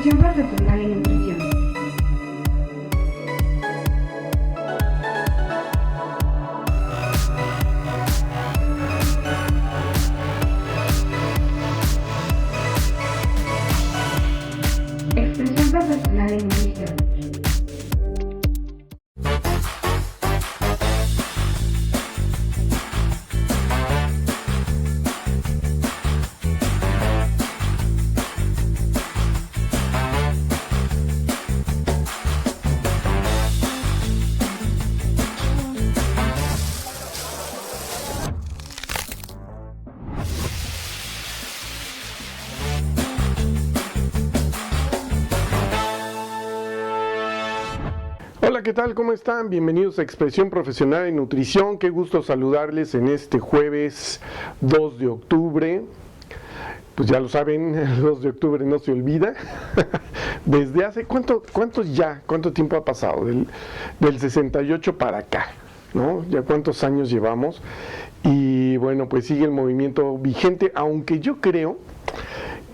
Expresión profesional en nutrición. Expresión profesional en nutrición. Hola, ¿qué tal? ¿Cómo están? Bienvenidos a Expresión Profesional en Nutrición. Qué gusto saludarles en este jueves 2 de octubre. Pues ya lo saben, el 2 de octubre no se olvida. Desde hace, ¿cuánto tiempo ha pasado? Del 68 para acá, ¿no? Ya cuántos años llevamos. Y bueno, pues sigue el movimiento vigente, aunque yo creo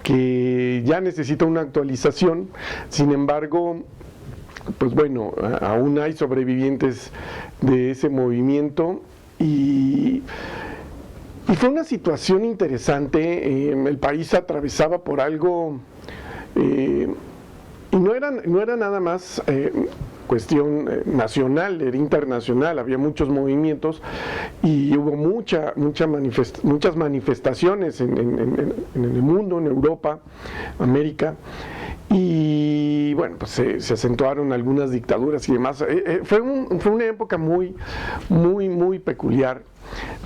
que ya necesita una actualización. Sin embargo, pues bueno, aún hay sobrevivientes de ese movimiento y fue una situación interesante. El país atravesaba por algo y no era nada más cuestión nacional, era internacional, había muchos movimientos y hubo muchas manifestaciones en el mundo, en Europa, América. Y bueno, pues se acentuaron algunas dictaduras y demás. Fue una época muy peculiar,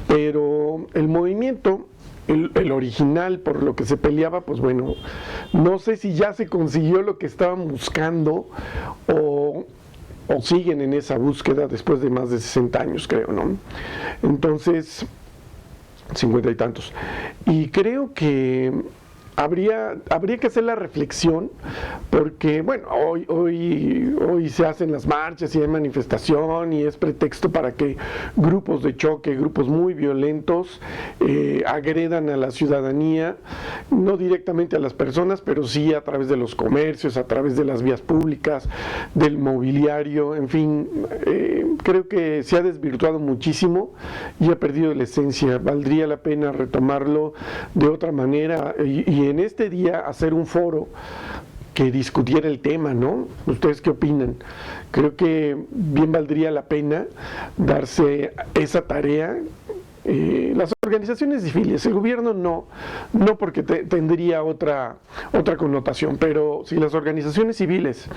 pero el movimiento, el original por lo que se peleaba, pues bueno, no sé si ya se consiguió lo que estaban buscando o siguen en esa búsqueda después de más de 60 años, creo, ¿no? Entonces, 50 y tantos. Y creo que habría que hacer la reflexión, porque bueno, hoy se hacen las marchas y hay manifestación y es pretexto para que grupos de choque, grupos muy violentos, agredan a la ciudadanía, no directamente a las personas, pero sí a través de los comercios, a través de las vías públicas, del mobiliario, en fin. Creo que se ha desvirtuado muchísimo y ha perdido la esencia. Valdría la pena retomarlo de otra manera y en este día hacer un foro que discutiera el tema, ¿no? ¿Ustedes qué opinan? Creo que bien valdría la pena darse esa tarea. Las organizaciones civiles, el gobierno no porque tendría otra connotación, pero si las organizaciones civiles,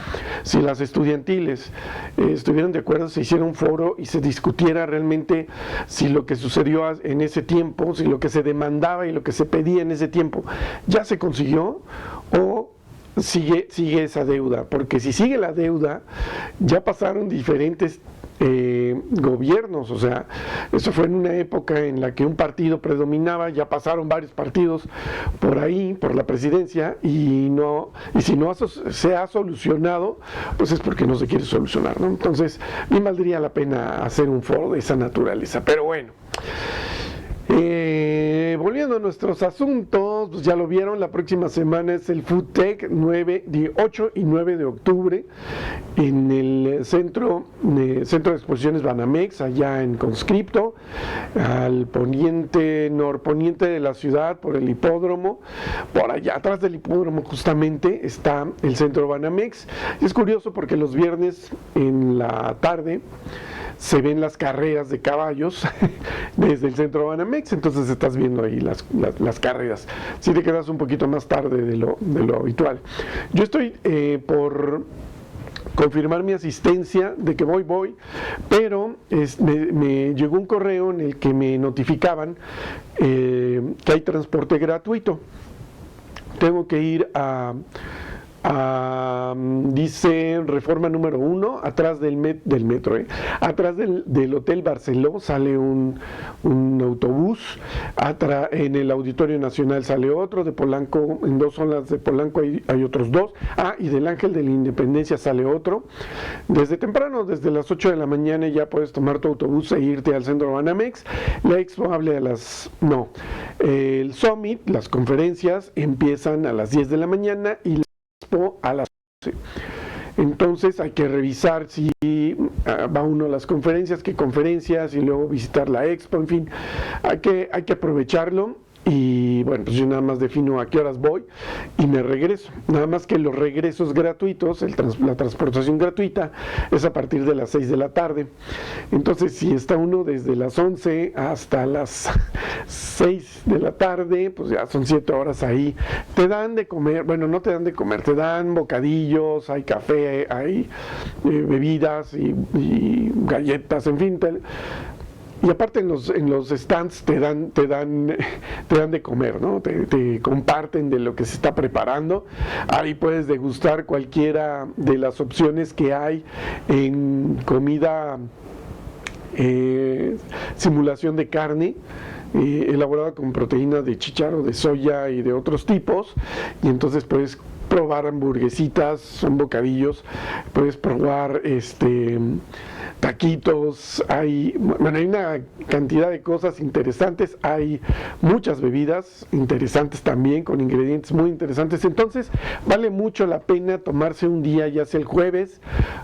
si las estudiantiles estuvieran de acuerdo, se hiciera un foro y se discutiera realmente si lo que sucedió en ese tiempo, si lo que se demandaba y lo que se pedía en ese tiempo ya se consiguió o sigue esa deuda, porque si sigue la deuda, ya pasaron diferentes gobiernos, o sea, eso fue en una época en la que un partido predominaba, ya pasaron varios partidos por ahí, por la presidencia, y si no se ha solucionado, pues es porque no se quiere solucionar, ¿no? Entonces, me valdría la pena hacer un foro de esa naturaleza, pero bueno. Volviendo a nuestros asuntos, pues ya lo vieron, la próxima semana es el Food Tech 8 y 9 de octubre en el Centro de Exposiciones Banamex, allá en Conscripto, al norponiente de la ciudad, por el hipódromo. Por allá atrás del hipódromo justamente está el Centro Banamex. Es curioso porque los viernes en la tarde se ven las carreras de caballos desde el Centro Banamex, entonces estás viendo ahí las carreras. Si te quedas un poquito más tarde de lo habitual. Yo estoy por confirmar mi asistencia de que voy, pero me llegó un correo en el que me notificaban que hay transporte gratuito. Tengo que ir dice Reforma número 1, atrás del metro, atrás del Hotel Barceló sale un autobús, en el Auditorio Nacional sale otro, de Polanco, en dos zonas de Polanco hay otros dos, y del Ángel de la Independencia sale otro. Desde temprano, desde las 8 de la mañana ya puedes tomar tu autobús e irte al Centro Banamex. La expo hable el Summit, las conferencias empiezan a las 10 de la mañana y Expo a las 11. Entonces hay que revisar si va uno a las conferencias, qué conferencias, y luego visitar la Expo, en fin, hay que aprovecharlo. Y bueno, pues yo nada más defino a qué horas voy y me regreso. Nada más que los regresos gratuitos, la transportación gratuita es a partir de las 6 de la tarde. Entonces, si está uno desde las 11 hasta las 6 de la tarde, pues ya son 7 horas ahí. Te dan de comer, bueno, no te dan de comer, te dan bocadillos, hay café, hay bebidas y galletas, en fin. Y aparte en los stands te dan de comer, ¿no? Te comparten de lo que se está preparando. Ahí puedes degustar cualquiera de las opciones que hay en comida, simulación de carne, elaborada con proteínas de chícharo, de soya y de otros tipos. Y entonces puedes probar hamburguesitas, son bocadillos, puedes probar taquitos, hay una cantidad de cosas interesantes, hay muchas bebidas interesantes también, con ingredientes muy interesantes. Entonces vale mucho la pena tomarse un día, ya sea el jueves,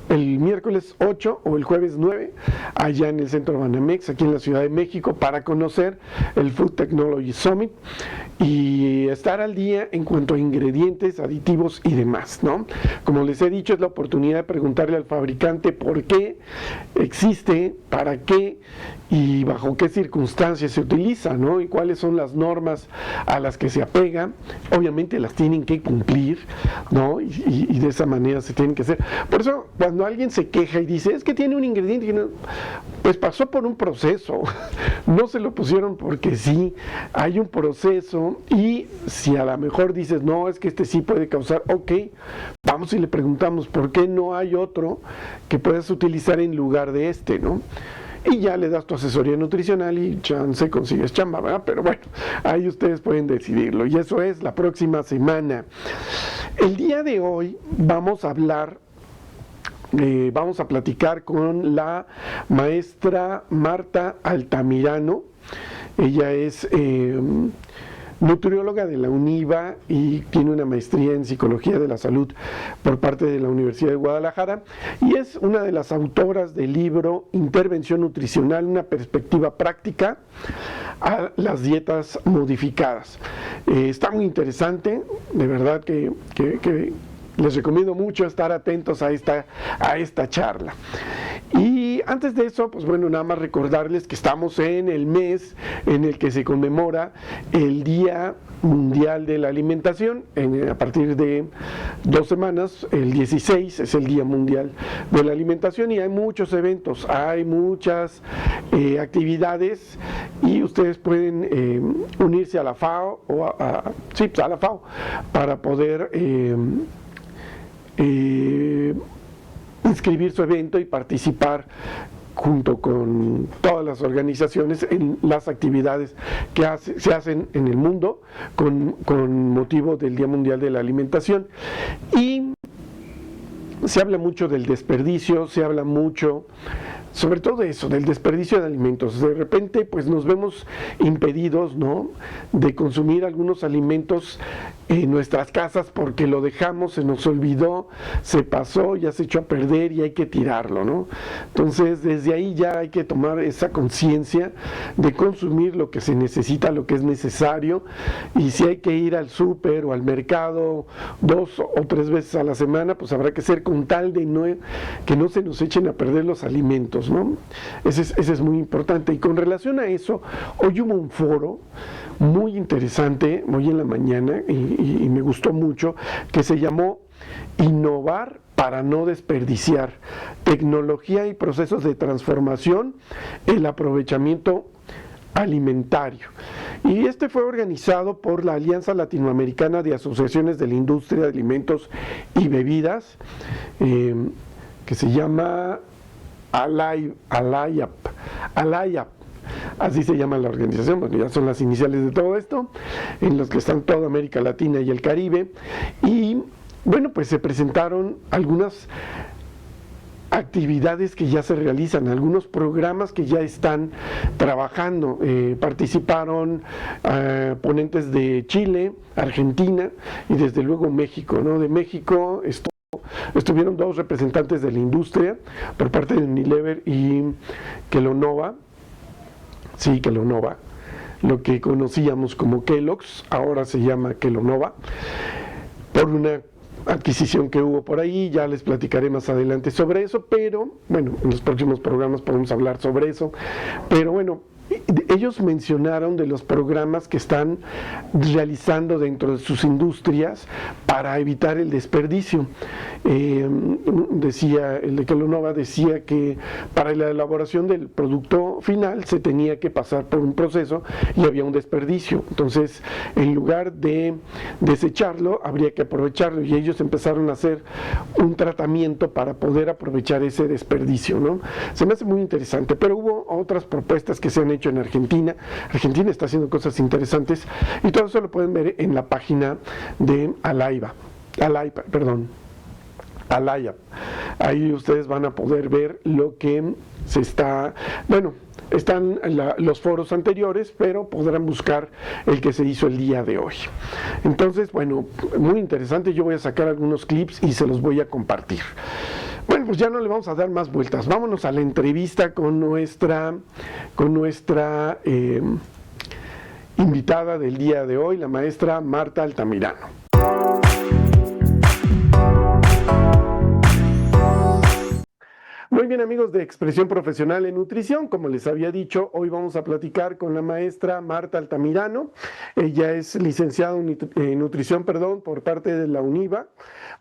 el miércoles 8 o el jueves 9, allá en el Centro Banamex, aquí en la Ciudad de México, para conocer el Food Technology Summit y estar al día en cuanto a ingredientes, aditivos y demás, ¿no? Como les he dicho, es la oportunidad de preguntarle al fabricante por qué existe, para qué y bajo qué circunstancias se utiliza, ¿no? Y cuáles son las normas a las que se apega. Obviamente las tienen que cumplir, ¿no? Y de esa manera se tienen que hacer. Por eso, cuando alguien se queja y dice, es que tiene un ingrediente que no, pues pasó por un proceso, no se lo pusieron porque sí, hay un proceso. Y si a lo mejor dices, no, es que este sí puede causar, ok, vamos y le preguntamos, ¿por qué no hay otro que puedas utilizar en lugar de este, ¿no? Y ya le das tu asesoría nutricional y chance consigues chamba, ¿verdad? Pero bueno, ahí ustedes pueden decidirlo. Y eso es la próxima semana. El día de hoy vamos a hablar, vamos a platicar con la maestra Marta Altamirano. Ella es nutrióloga de la UNIVA y tiene una maestría en Psicología de la Salud por parte de la Universidad de Guadalajara, y es una de las autoras del libro Intervención Nutricional, una perspectiva práctica a las dietas modificadas. Está muy interesante, de verdad que les recomiendo mucho estar atentos a esta charla. Y antes de eso, pues bueno, nada más recordarles que estamos en el mes en el que se conmemora el Día Mundial de la Alimentación. A partir de 2 semanas, el 16 es el Día Mundial de la Alimentación, y hay muchos eventos, hay muchas actividades, y ustedes pueden unirse a la FAO o a la FAO para poder inscribir su evento y participar junto con todas las organizaciones en las actividades que se hacen en el mundo con motivo del Día Mundial de la Alimentación. Y se habla mucho del desperdicio, se habla mucho sobre todo eso, del desperdicio de alimentos. De repente pues nos vemos impedidos, ¿no?, de consumir algunos alimentos en nuestras casas porque lo dejamos, se nos olvidó, se pasó, ya se echó a perder y hay que tirarlo, ¿no? Entonces desde ahí ya hay que tomar esa conciencia de consumir lo que se necesita, lo que es necesario, y si hay que ir al súper o al mercado 2 o 3 veces a la semana, pues habrá que ser con tal de que no se nos echen a perder los alimentos, ¿no? Ese es muy importante. Y con relación a eso, hoy hubo un foro muy interesante, hoy en la mañana, y me gustó mucho, que se llamó Innovar para no desperdiciar, tecnología y procesos de transformación, el aprovechamiento alimentario. Y este fue organizado por la Alianza Latinoamericana de Asociaciones de la Industria de Alimentos y Bebidas, que se llama ALAYAP, así se llama la organización, porque ya son las iniciales de todo esto, en los que están toda América Latina y el Caribe. Y bueno, pues se presentaron algunas actividades que ya se realizan, algunos programas que ya están trabajando. Participaron ponentes de Chile, Argentina y desde luego México, ¿no? De México estuvieron dos representantes de la industria por parte de Unilever y Kelonova, sí, Kelonova, lo que conocíamos como Kellogg's, ahora se llama Kelonova, por una adquisición que hubo por ahí. Ya les platicaré más adelante sobre eso, pero bueno, en los próximos programas podemos hablar sobre eso. Pero bueno, ellos mencionaron de los programas que están realizando dentro de sus industrias para evitar el desperdicio. Decía, el de Kelonova decía que para la elaboración del producto final se tenía que pasar por un proceso y había un desperdicio. Entonces, en lugar de desecharlo, habría que aprovecharlo, y ellos empezaron a hacer un tratamiento para poder aprovechar ese desperdicio, ¿no? Se me hace muy interesante, pero hubo otras propuestas que se han hecho en Argentina. Argentina está haciendo cosas interesantes y todo eso lo pueden ver en la página de Alaya. Ahí ustedes van a poder ver lo que se está, bueno, están los foros anteriores, pero podrán buscar el que se hizo el día de hoy. Entonces, bueno, muy interesante. Yo voy a sacar algunos clips y se los voy a compartir. Bueno, pues ya no le vamos a dar más vueltas. Vámonos a la entrevista con nuestra invitada del día de hoy, la maestra Marta Altamirano. Muy bien, amigos de Expresión Profesional en Nutrición, como les había dicho, hoy vamos a platicar con la maestra Marta Altamirano. Ella es licenciada en nutrición, por parte de la UNIVA,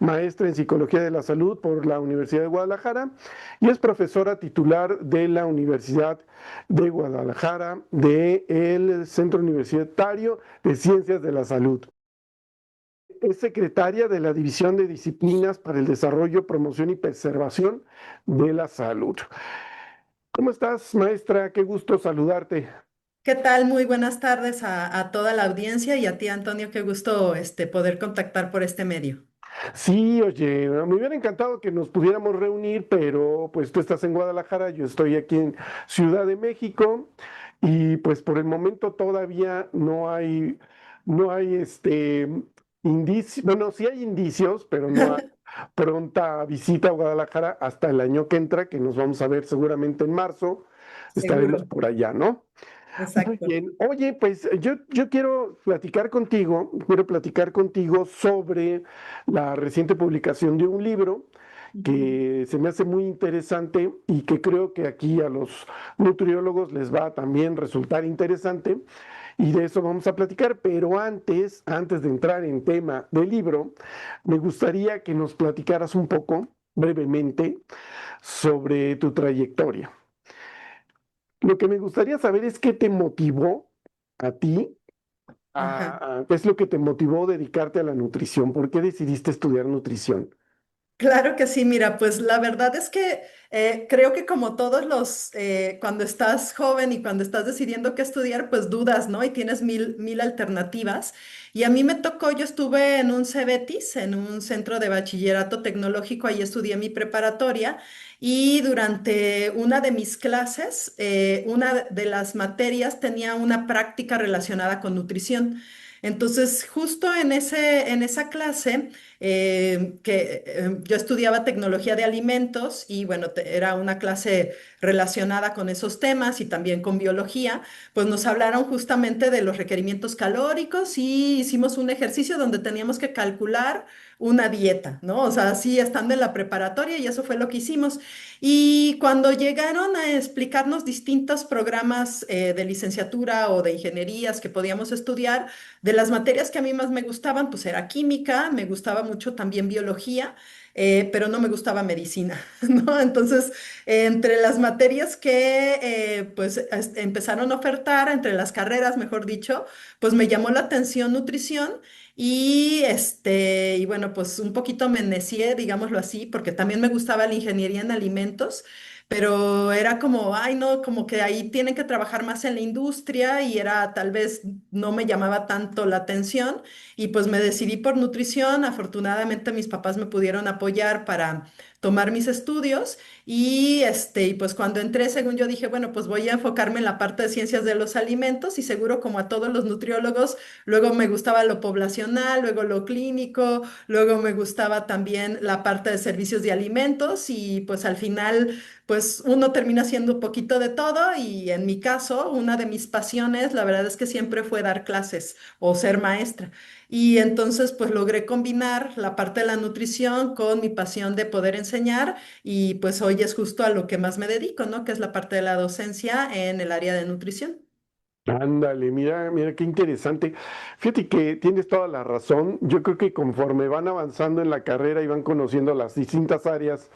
maestra en Psicología de la Salud por la Universidad de Guadalajara y es profesora titular de la Universidad de Guadalajara del Centro Universitario de Ciencias de la Salud. Es secretaria de la División de Disciplinas para el Desarrollo, Promoción y Preservación de la Salud. ¿Cómo estás, maestra? Qué gusto saludarte. ¿Qué tal? Muy buenas tardes a toda la audiencia y a ti, Antonio. Qué gusto poder contactar por este medio. Sí, oye, me hubiera encantado que nos pudiéramos reunir, pero pues tú estás en Guadalajara, yo estoy aquí en Ciudad de México y pues por el momento todavía no hay indicios, bueno, sí hay indicios, pero no hay pronta visita a Guadalajara hasta el año que entra, que nos vamos a ver seguramente en marzo. Estaremos Seguro. por allá, ¿no? Muy Exacto. bien. Oye, pues yo quiero platicar contigo sobre la reciente publicación de un libro Ujú. que se me hace muy interesante y que creo que aquí a los nutriólogos les va a también resultar interesante, y de eso vamos a platicar. Pero antes de entrar en tema del libro, me gustaría que nos platicaras un poco, brevemente, sobre tu trayectoria. Lo que me gustaría saber es qué te motivó a ti, Ajá. qué es lo que te motivó a dedicarte a la nutrición, por qué decidiste estudiar nutrición. Claro que sí, mira, pues la verdad es que creo que como todos cuando estás joven y cuando estás decidiendo qué estudiar, pues dudas, ¿no? Y tienes mil alternativas. Y a mí me tocó, yo estuve en un CEBETIS, en un centro de bachillerato tecnológico, ahí estudié mi preparatoria y durante una de mis clases, una de las materias tenía una práctica relacionada con nutrición. Entonces, justo en esa clase yo estudiaba tecnología de alimentos y bueno, era una clase relacionada con esos temas y también con biología, pues nos hablaron justamente de los requerimientos calóricos y hicimos un ejercicio donde teníamos que calcular una dieta, ¿no? O sea, así estando en la preparatoria y eso fue lo que hicimos. Y cuando llegaron a explicarnos distintos programas de licenciatura o de ingenierías que podíamos estudiar, de las materias que a mí más me gustaban, pues era química, me gustaba mucho también biología, pero no me gustaba medicina, ¿no? Entonces, entre las materias que pues empezaron a ofertar, entre las carreras, mejor dicho, pues me llamó la atención nutrición y bueno, pues un poquito me necié, digámoslo así, porque también me gustaba la ingeniería en alimentos. pero era como, ay, no, como que ahí tienen que trabajar más en la industria y era tal vez no me llamaba tanto la atención y pues me decidí por nutrición. Afortunadamente mis papás me pudieron apoyar para tomar mis estudios y pues cuando entré, según yo dije, bueno, pues voy a enfocarme en la parte de ciencias de los alimentos y seguro como a todos los nutriólogos, luego me gustaba lo poblacional, luego lo clínico, luego me gustaba también la parte de servicios de alimentos y pues al final pues uno termina haciendo un poquito de todo y en mi caso, una de mis pasiones, la verdad es que siempre fue dar clases o ser maestra. Y entonces pues logré combinar la parte de la nutrición con mi pasión de poder enseñar y pues hoy es justo a lo que más me dedico, ¿no? Que es la parte de la docencia en el área de nutrición. Ándale, mira, mira qué interesante. Fíjate que tienes toda la razón. Yo creo que conforme van avanzando en la carrera y van conociendo las distintas áreas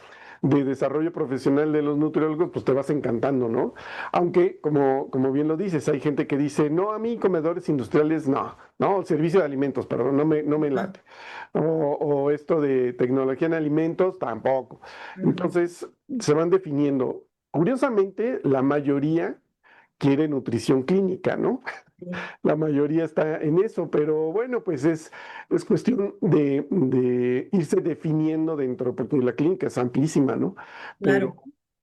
de desarrollo profesional de los nutriólogos, pues te vas encantando, ¿no? Aunque, como bien lo dices, hay gente que dice, no, a mí comedores industriales, no, no, servicio de alimentos, perdón, no me Ajá, late. O esto de tecnología en alimentos, tampoco. ujú, Entonces, se van definiendo. Curiosamente, la mayoría quiere nutrición clínica, ¿no? sí, La mayoría está en eso, pero bueno, pues es cuestión de irse definiendo dentro, porque la clínica es amplísima, ¿no? Pero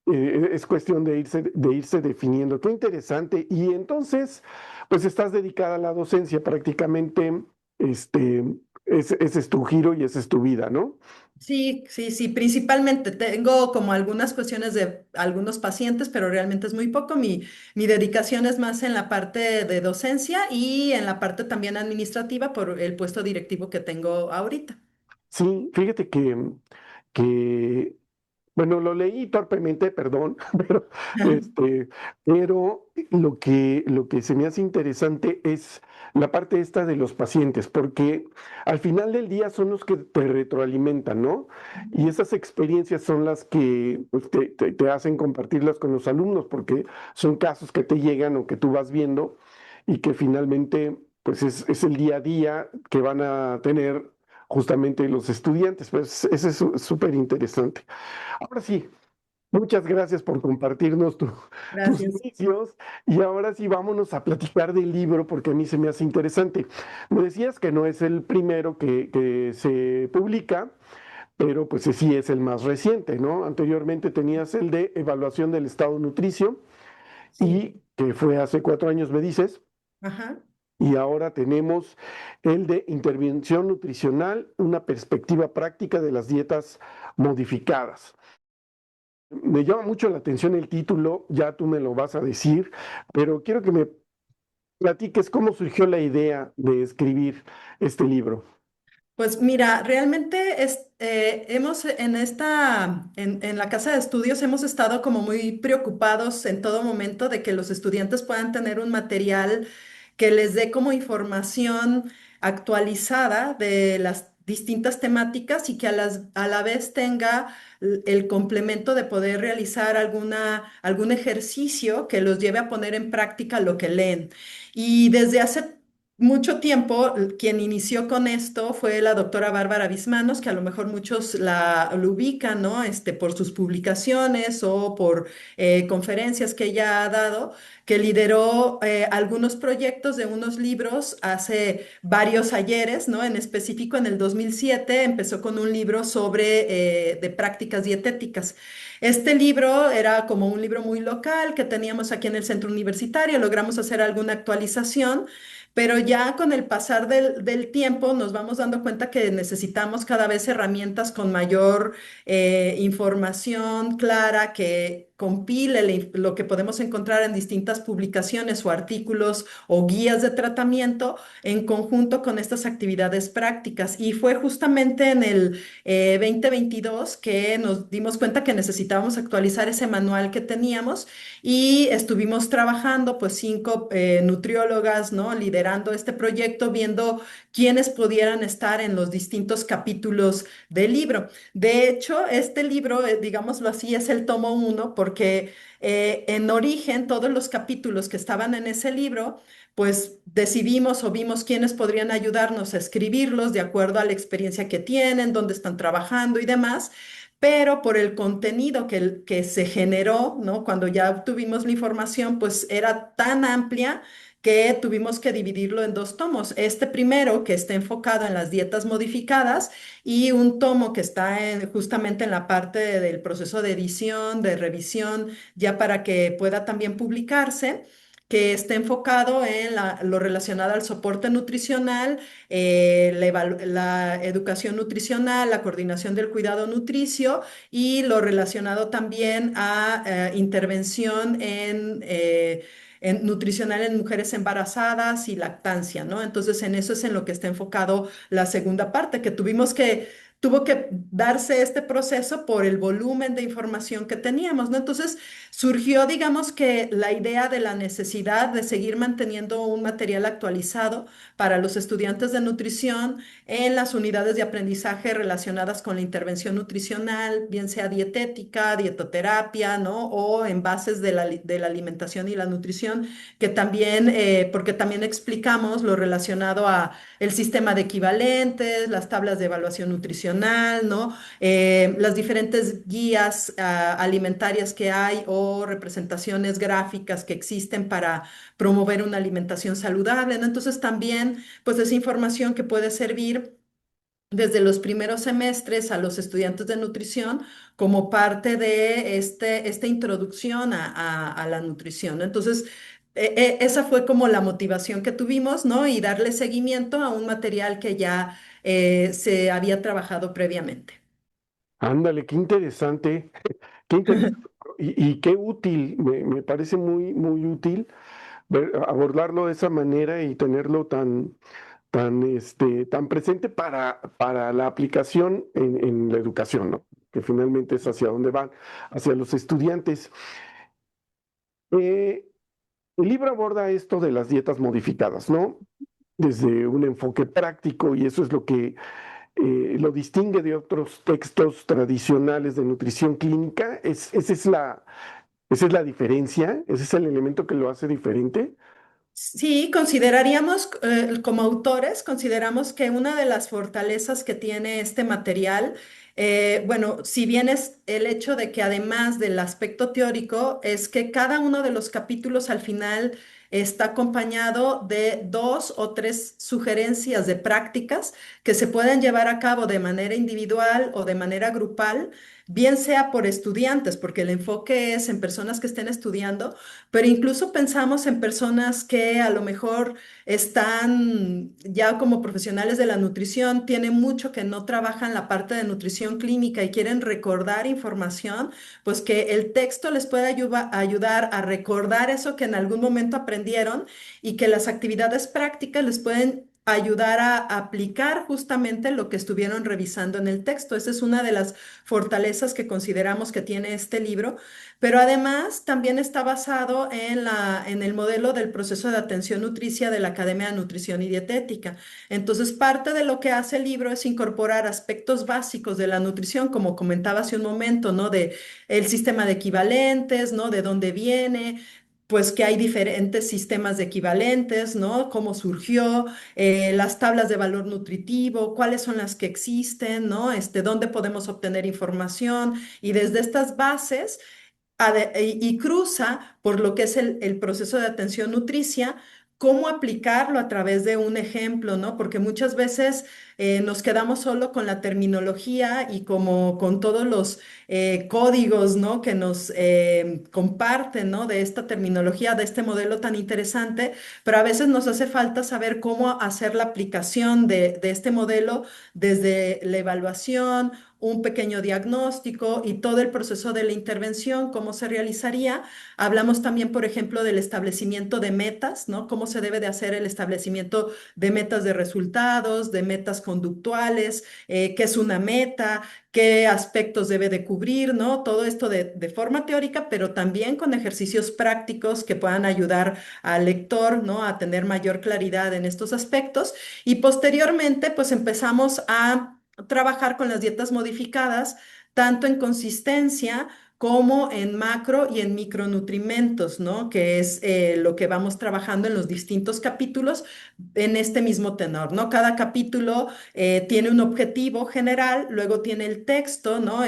claro. es cuestión de irse definiendo. Qué interesante. Y entonces, pues estás dedicada a la docencia prácticamente, este, ese es tu giro y esa es tu vida, ¿no? Sí, sí, sí, principalmente tengo como algunas cuestiones de algunos pacientes, pero realmente es muy poco. Mi dedicación es más en la parte de docencia y en la parte también administrativa por el puesto directivo que tengo ahorita. Sí, fíjate que bueno, lo leí torpemente, perdón, pero, este, pero lo que se me hace interesante es la parte esta de los pacientes, porque al final del día son los que te retroalimentan, ¿no? Y esas experiencias son las que pues, te hacen compartirlas con los alumnos, porque son casos que te llegan o que tú vas viendo y que finalmente pues es el día a día que van a tener justamente los estudiantes. Pues eso es súper interesante. Ahora sí, muchas gracias por compartirnos tus Gracias. inicios y ahora sí vámonos a platicar del libro porque a mí se me hace interesante. Me decías que no es el primero que se publica, pero pues sí es el más reciente, ¿no? Anteriormente tenías el de evaluación del estado nutricio Sí, y que fue hace 4 años, me dices, ajá. y ahora tenemos el de intervención nutricional, una perspectiva práctica de las dietas modificadas. Me llama mucho la atención el título, ya tú me lo vas a decir, pero quiero que me platiques cómo surgió la idea de escribir este libro. Pues mira, realmente hemos en la casa de estudios hemos estado como muy preocupados en todo momento de que los estudiantes puedan tener un material que les dé como información actualizada de las distintas temáticas y que a la vez tenga el complemento de poder realizar algún ejercicio que los lleve a poner en práctica lo que leen. Y desde hace mucho tiempo, quien inició con esto fue la doctora Bárbara Bismanos, que a lo mejor muchos lo ubican, ¿no? Por sus publicaciones o por conferencias que ella ha dado, que lideró algunos proyectos de unos libros hace varios ayeres, ¿no? En específico, en el 2007 empezó con un libro sobre de prácticas dietéticas. Este libro era como un libro muy local que teníamos aquí en el centro universitario, logramos hacer alguna actualización. Pero ya con el pasar del tiempo nos vamos dando cuenta que necesitamos cada vez herramientas con mayor información clara que compile lo que podemos encontrar en distintas publicaciones o artículos o guías de tratamiento en conjunto con estas actividades prácticas. Y fue justamente en el 2022 que nos dimos cuenta que necesitábamos actualizar ese manual que teníamos y estuvimos trabajando, pues 5 nutriólogas, ¿no? Liderando este proyecto, viendo quiénes pudieran estar en los distintos capítulos del libro. De hecho, este libro, digámoslo así, es el tomo uno porque en origen todos los capítulos que estaban en ese libro, pues decidimos o vimos quiénes podrían ayudarnos a escribirlos de acuerdo a la experiencia que tienen, dónde están trabajando y demás. pero por el contenido que se generó, ¿no? Cuando ya obtuvimos la información, pues era tan amplia que tuvimos que dividirlo en dos tomos. Este primero, que está enfocado en las dietas modificadas, y un tomo que está justamente en la parte del proceso de edición, de revisión, ya para que pueda también publicarse, que esté enfocado en lo relacionado al soporte nutricional, la educación nutricional, la coordinación del cuidado nutricio y lo relacionado también a intervención en nutricional en mujeres embarazadas y lactancia, ¿no? Entonces, en eso es en lo que está enfocado la segunda parte, tuvo que darse este proceso por el volumen de información que teníamos, ¿no? Entonces, surgió, digamos que la idea de la necesidad de seguir manteniendo un material actualizado para los estudiantes de nutrición en las unidades de aprendizaje relacionadas con la intervención nutricional, bien sea dietética, dietoterapia, ¿no? O en bases de la alimentación y la nutrición, que también, porque también explicamos lo relacionado a el sistema de equivalentes, las tablas de evaluación nutricional, ¿no? Las diferentes guías alimentarias que hay o representaciones gráficas que existen para promover una alimentación saludable, ¿no? Entonces también, pues es información que puede servir desde los primeros semestres a los estudiantes de nutrición como parte de esta introducción a la nutrición, ¿no? Entonces, esa fue como la motivación que tuvimos, ¿no? Y darle seguimiento a un material que ya se había trabajado previamente. Ándale, qué interesante, qué interesante y qué útil, me parece muy útil abordarlo de esa manera y tenerlo tan presente para la aplicación en la educación, ¿no? Que finalmente es hacia dónde van, hacia los estudiantes. Eh, el libro aborda esto de las dietas modificadas, ¿no? Desde un enfoque práctico y eso es lo que lo distingue de otros textos tradicionales de nutrición clínica. Esa es la diferencia, ese es el elemento que lo hace diferente. Sí, consideraríamos, como autores, consideramos que una de las fortalezas que tiene este material, bueno, si bien es el hecho de que además del aspecto teórico, es que cada uno de los capítulos al final está acompañado de dos o tres sugerencias de prácticas que se pueden llevar a cabo de manera individual o de manera grupal, bien sea por estudiantes, porque el enfoque es en personas que estén estudiando, pero incluso pensamos en personas que a lo mejor están ya como profesionales de la nutrición, tienen mucho que no trabajan la parte de nutrición clínica y quieren recordar información, pues que el texto les puede ayudar a recordar eso que en algún momento aprendieron y que las actividades prácticas les pueden ayudar a aplicar justamente lo que estuvieron revisando en el texto. Esa es una de las fortalezas que consideramos que tiene este libro, pero además también está basado en el modelo del proceso de atención nutricia de la Academia de Nutrición y Dietética. Entonces, parte de lo que hace el libro es incorporar aspectos básicos de la nutrición, como comentaba hace un momento, ¿no? De el sistema de equivalentes, ¿no? De dónde viene. Pues que hay diferentes sistemas de equivalentes, ¿no? Cómo surgió, las tablas de valor nutritivo, cuáles son las que existen, ¿no? Dónde podemos obtener información y desde estas bases y cruza por lo que es el proceso de atención nutricia, cómo aplicarlo a través de un ejemplo, ¿no? Porque muchas veces nos quedamos solo con la terminología y como con todos los códigos, ¿no? Que nos comparten, ¿no? De esta terminología, de este modelo tan interesante, pero a veces nos hace falta saber cómo hacer la aplicación de este modelo desde la evaluación, un pequeño diagnóstico y todo el proceso de la intervención, cómo se realizaría. Hablamos también, por ejemplo, del establecimiento de metas, ¿no? Cómo se debe de hacer el establecimiento de metas de resultados, de metas conductuales, qué es una meta, qué aspectos debe de cubrir, ¿no? Todo esto de forma teórica, pero también con ejercicios prácticos que puedan ayudar al lector, ¿no? A tener mayor claridad en estos aspectos. Y posteriormente, pues empezamos a trabajar con las dietas modificadas, tanto en consistencia como en macro y en micronutrimentos, ¿no? Que es lo que vamos trabajando en los distintos capítulos en este mismo tenor, ¿no? Cada capítulo tiene un objetivo general, luego tiene el texto, ¿no?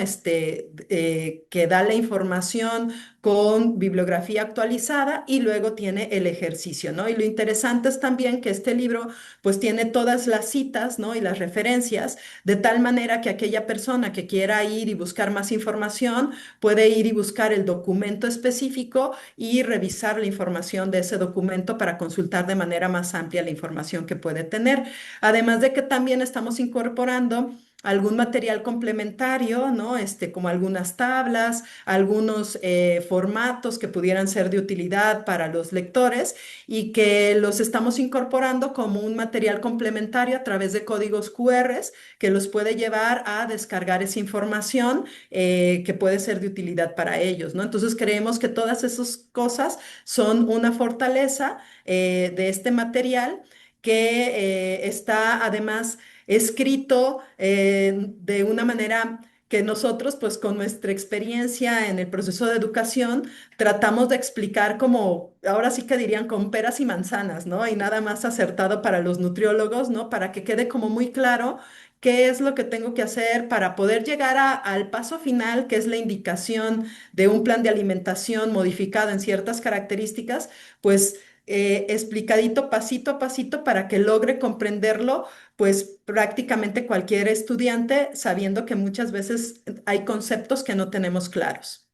Que da la información con bibliografía actualizada y luego tiene el ejercicio, ¿no? Y lo interesante es también que este libro pues tiene todas las citas, ¿no? Y las referencias, de tal manera que aquella persona que quiera ir y buscar más información puede ir y buscar el documento específico y revisar la información de ese documento para consultar de manera más amplia la información que puede tener. Además de que también estamos incorporando algún material complementario, ¿no? Como algunas tablas, algunos formatos que pudieran ser de utilidad para los lectores y que los estamos incorporando como un material complementario a través de códigos QRs que los puede llevar a descargar esa información que puede ser de utilidad para ellos, ¿no? Entonces creemos que todas esas cosas son una fortaleza de este material que está además escrito de una manera que nosotros, pues con nuestra experiencia en el proceso de educación, tratamos de explicar como, ahora sí que dirían, con peras y manzanas, ¿no? Y nada más acertado para los nutriólogos, ¿no? Para que quede como muy claro qué es lo que tengo que hacer para poder llegar al paso final, que es la indicación de un plan de alimentación modificado en ciertas características, pues explicadito pasito a pasito para que logre comprenderlo pues prácticamente cualquier estudiante, sabiendo que muchas veces hay conceptos que no tenemos claros.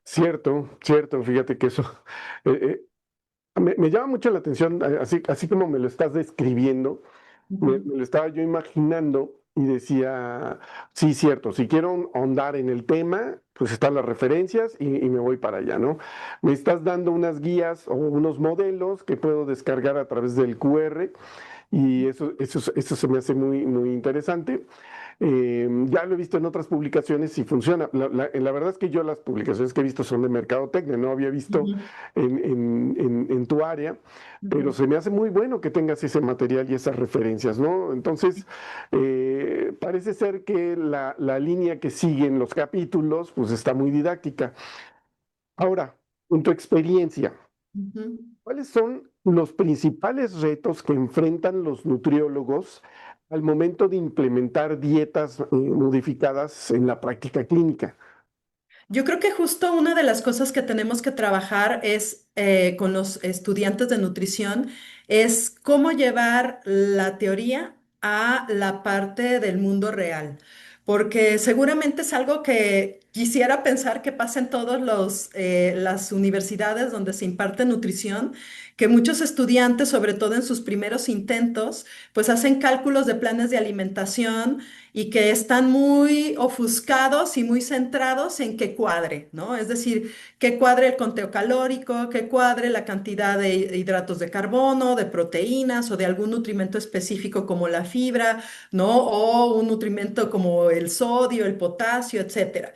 Cierto, cierto, fíjate que eso eh, me llama mucho la atención, así como me lo estás describiendo, Ujú, me lo estaba yo imaginando y decía, sí, cierto, si quiero ahondar en el tema, pues están las referencias y me voy para allá, ¿no? Me estás dando unas guías o unos modelos que puedo descargar a través del QR y eso se me hace muy, muy interesante. Ya lo he visto en otras publicaciones y funciona. La verdad es que yo las publicaciones que he visto son de mercadotecnia, no había visto ujú, en tu área, pero ujú. se me hace muy bueno que tengas ese material y esas referencias, ¿no? Entonces, parece ser que la línea que siguen los capítulos, pues está muy didáctica. Ahora, en tu experiencia, Ujú. ¿cuáles son los principales retos que enfrentan los nutriólogos al momento de implementar dietas modificadas en la práctica clínica? Yo creo que justo una de las cosas que tenemos que trabajar es con los estudiantes de nutrición es cómo llevar la teoría a la parte del mundo real, porque seguramente es algo que quisiera pensar que pasa en todas las universidades donde se imparte nutrición, que muchos estudiantes, sobre todo en sus primeros intentos, pues hacen cálculos de planes de alimentación y que están muy ofuscados y muy centrados en que cuadre, ¿no? Es decir, que cuadre el conteo calórico, que cuadre la cantidad de hidratos de carbono, de proteínas o de algún nutrimento específico como la fibra, ¿no? O un nutrimento como el sodio, el potasio, etcétera.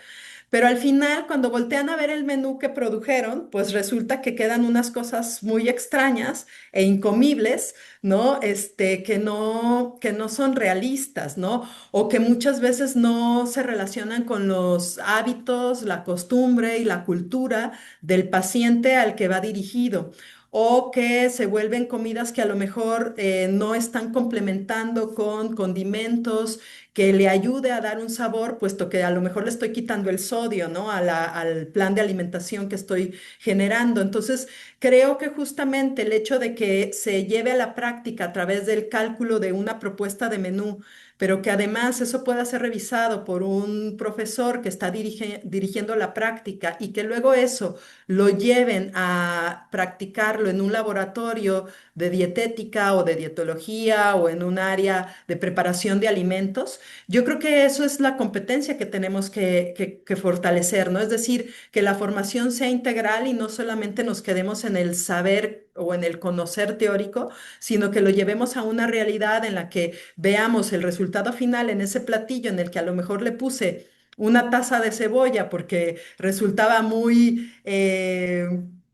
Pero al final, cuando voltean a ver el menú que produjeron, pues resulta que quedan unas cosas muy extrañas e incomibles, ¿no? Que no son realistas, ¿no? O que muchas veces no se relacionan con los hábitos, la costumbre y la cultura del paciente al que va dirigido. O que se vuelven comidas que a lo mejor no están complementando con condimentos que le ayude a dar un sabor, puesto que a lo mejor le estoy quitando el sodio, ¿no? Al plan de alimentación que estoy generando. Entonces, creo que justamente el hecho de que se lleve a la práctica a través del cálculo de una propuesta de menú, pero que además eso pueda ser revisado por un profesor que está dirigiendo la práctica y que luego eso lo lleven a practicarlo en un laboratorio de dietética o de dietología o en un área de preparación de alimentos, yo creo que eso es la competencia que tenemos que fortalecer, ¿no? Es decir, que la formación sea integral y no solamente nos quedemos en el saber o en el conocer teórico, sino que lo llevemos a una realidad en la que veamos el resultado final en ese platillo en el que a lo mejor le puse una taza de cebolla porque resultaba muy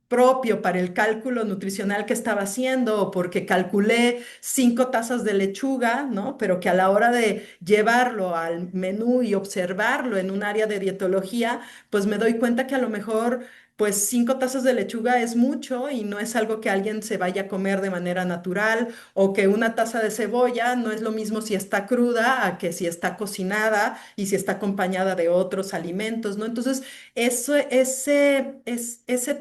propio para el cálculo nutricional que estaba haciendo o porque calculé 5 tazas de lechuga, ¿no? Pero que a la hora de llevarlo al menú y observarlo en un área de dietología, pues me doy cuenta que a lo mejor pues 5 tazas de lechuga es mucho y no es algo que alguien se vaya a comer de manera natural, o que una taza de cebolla no es lo mismo si está cruda a que si está cocinada y si está acompañada de otros alimentos, ¿no? Entonces, ese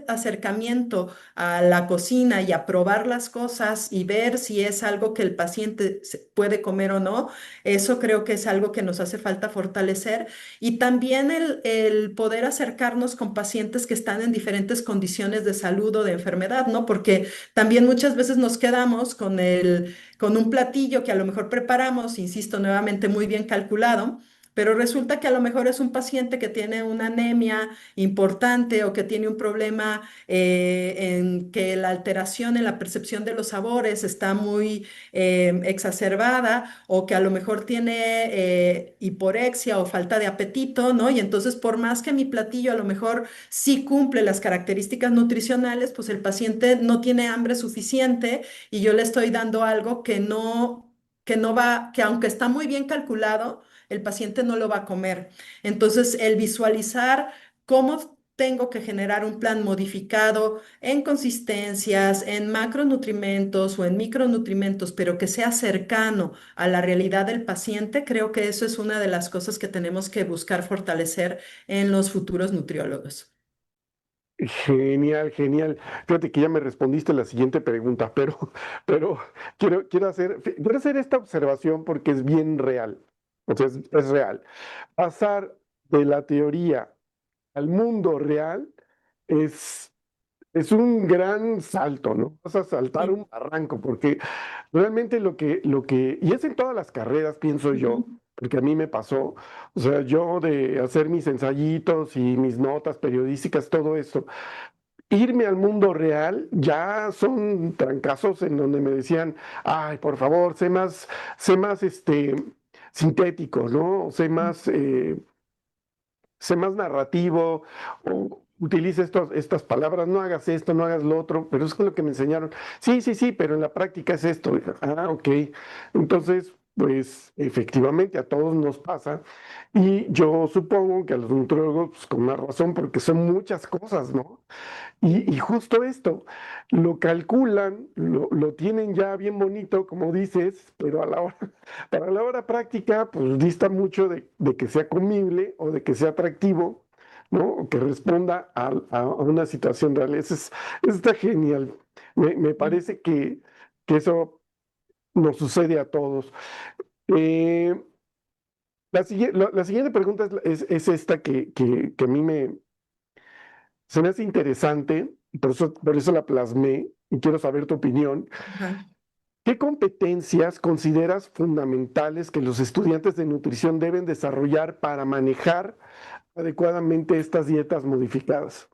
acercamiento a la cocina y a probar las cosas y ver si es algo que el paciente puede comer o no, eso creo que es algo que nos hace falta fortalecer. Y también el poder acercarnos con pacientes que están en diferentes condiciones de salud o de enfermedad, ¿no? Porque también muchas veces nos quedamos con un platillo que a lo mejor preparamos, insisto, nuevamente muy bien calculado, pero resulta que a lo mejor es un paciente que tiene una anemia importante o que tiene un problema en que la alteración en la percepción de los sabores está muy exacerbada, o que a lo mejor tiene hiporexia o falta de apetito, ¿no? Y entonces por más que mi platillo a lo mejor sí cumple las características nutricionales, pues el paciente no tiene hambre suficiente y yo le estoy dando algo que no va, que aunque está muy bien calculado, el paciente no lo va a comer. Entonces, el visualizar cómo tengo que generar un plan modificado en consistencias, en macronutrimentos o en micronutrimentos, pero que sea cercano a la realidad del paciente, creo que eso es una de las cosas que tenemos que buscar fortalecer en los futuros nutriólogos. Genial, genial. Fíjate que ya me respondiste la siguiente pregunta, pero quiero hacer esta observación porque es bien real. O sea, es real. Pasar de la teoría al mundo real es, es un gran salto, ¿no? Vas a saltar Sí. un barranco, porque realmente y es en todas las carreras, pienso yo, Ujú. porque a mí me pasó, o sea, yo de hacer mis ensayitos y mis notas periodísticas, todo esto, irme al mundo real ya son trancazos en donde me decían, ay, por favor, sé más sintético, ¿no? Sé más narrativo, o utiliza estas palabras, no hagas esto, no hagas lo otro, pero es con lo que me enseñaron. Sí, sí, sí, pero en la práctica es esto. Ah, ok. Entonces, pues efectivamente a todos nos pasa, y yo supongo que a los nutriólogos, pues, con más razón, porque son muchas cosas, ¿no? Y justo esto, lo calculan, lo tienen ya bien bonito, como dices, pero para la hora práctica, pues dista mucho de que sea comible o de que sea atractivo, ¿no? O que responda a una situación real. Eso está genial. Me parece que eso nos sucede a todos. Eh, la siguiente pregunta es esta que a mí se me hace interesante, y por eso la plasmé y quiero saber tu opinión. Ajá. ¿Qué competencias consideras fundamentales que los estudiantes de nutrición deben desarrollar para manejar adecuadamente estas dietas modificadas?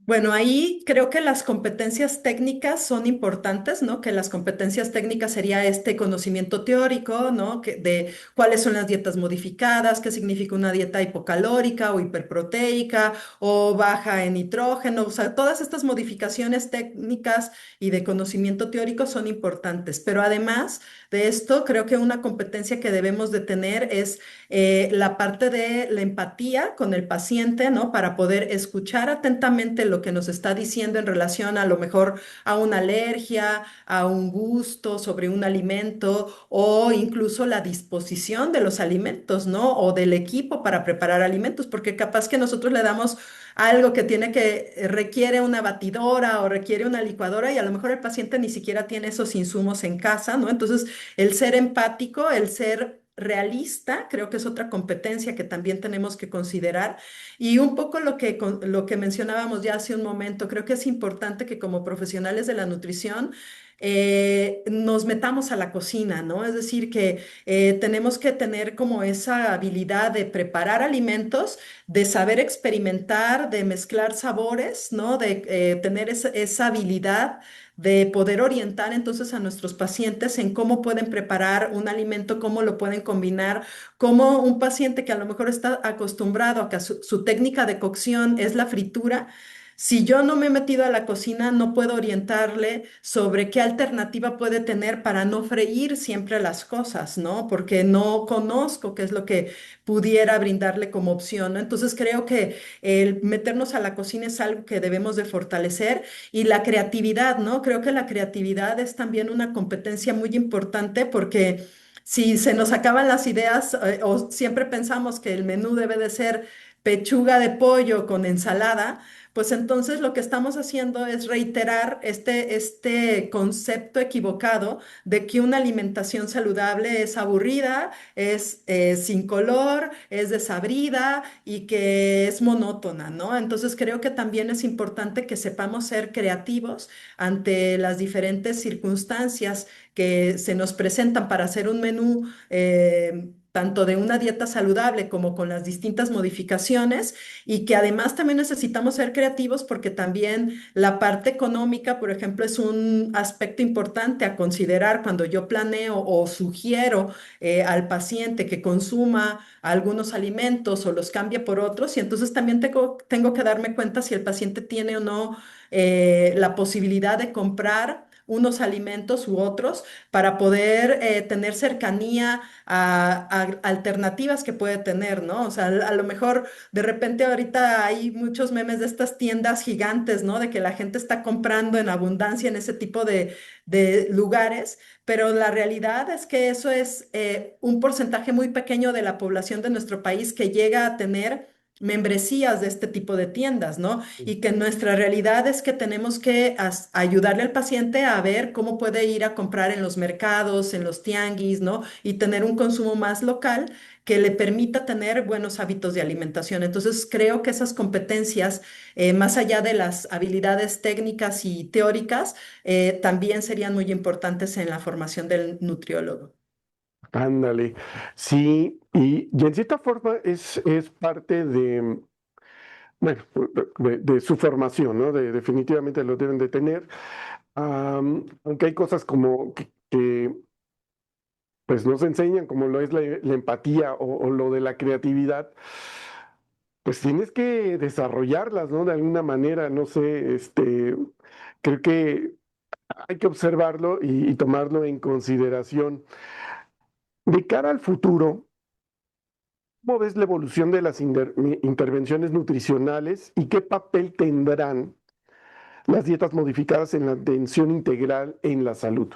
Bueno, ahí creo que las competencias técnicas son importantes, ¿no? Que las competencias técnicas sería este conocimiento teórico, ¿no? De cuáles son las dietas modificadas, qué significa una dieta hipocalórica o hiperproteica o baja en nitrógeno. O sea, todas estas modificaciones técnicas y de conocimiento teórico son importantes. Pero además de esto, creo que una competencia que debemos de tener es la parte de la empatía con el paciente, ¿no? Para poder escuchar atentamente lo que nos está diciendo en relación a lo mejor a una alergia, a un gusto sobre un alimento o incluso la disposición de los alimentos, ¿no? O del equipo para preparar alimentos, porque capaz que nosotros le damos algo que requiere una batidora o requiere una licuadora y a lo mejor el paciente ni siquiera tiene esos insumos en casa, ¿no? Entonces, el ser empático, el ser realista, creo que es otra competencia que también tenemos que considerar. Y un poco lo que mencionábamos ya hace un momento, creo que es importante que como profesionales de la nutrición nos metamos a la cocina, ¿no? Es decir, que tenemos que tener como esa habilidad de preparar alimentos, de saber experimentar, de mezclar sabores, ¿no? De tener esa habilidad de poder orientar entonces a nuestros pacientes en cómo pueden preparar un alimento, cómo lo pueden combinar, cómo un paciente que a lo mejor está acostumbrado a que su técnica de cocción es la fritura, Si yo no me he metido a la cocina, no puedo orientarle sobre qué alternativa puede tener para no freír siempre las cosas, ¿no? Porque no conozco qué es lo que pudiera brindarle como opción, ¿no? Entonces creo que el meternos a la cocina es algo que debemos de fortalecer y la creatividad, ¿no? Creo que la creatividad es también una competencia muy importante porque si se nos acaban las ideas o siempre pensamos que el menú debe de ser pechuga de pollo con ensalada, pues entonces lo que estamos haciendo es reiterar este concepto equivocado de que una alimentación saludable es aburrida, es sin color, es desabrida y que es monótona, ¿no? Entonces creo que también es importante que sepamos ser creativos ante las diferentes circunstancias que se nos presentan para hacer un menú. Tanto de una dieta saludable como con las distintas modificaciones y que además también necesitamos ser creativos porque también la parte económica, por ejemplo, es un aspecto importante a considerar cuando yo planeo o sugiero al paciente que consuma algunos alimentos o los cambie por otros y entonces también tengo que darme cuenta si el paciente tiene o no la posibilidad de comprar unos alimentos u otros para poder tener cercanía a alternativas que puede tener, ¿no? O sea, a lo mejor de repente ahorita hay muchos memes de estas tiendas gigantes, ¿no? De que la gente está comprando en abundancia en ese tipo de lugares, pero la realidad es que eso es un porcentaje muy pequeño de la población de nuestro país que llega a tener membresías de este tipo de tiendas, ¿no? Y que nuestra realidad es que tenemos que ayudarle al paciente a ver cómo puede ir a comprar en los mercados, en los tianguis, ¿no? Y tener un consumo más local que le permita tener buenos hábitos de alimentación. Entonces, creo que esas competencias, más allá de las habilidades técnicas y teóricas, también serían muy importantes en la formación del nutriólogo. Ándale. Sí, y en cierta forma es parte de, bueno, de su formación, ¿no? Definitivamente lo deben de tener. Aunque hay cosas como que, pues nos enseñan, como lo es la empatía o lo de la creatividad, pues tienes que desarrollarlas, ¿no? De alguna manera, no sé, creo que hay que observarlo y tomarlo en consideración. De cara al futuro, ¿cómo ves la evolución de las intervenciones nutricionales y qué papel tendrán las dietas modificadas en la atención integral en la salud?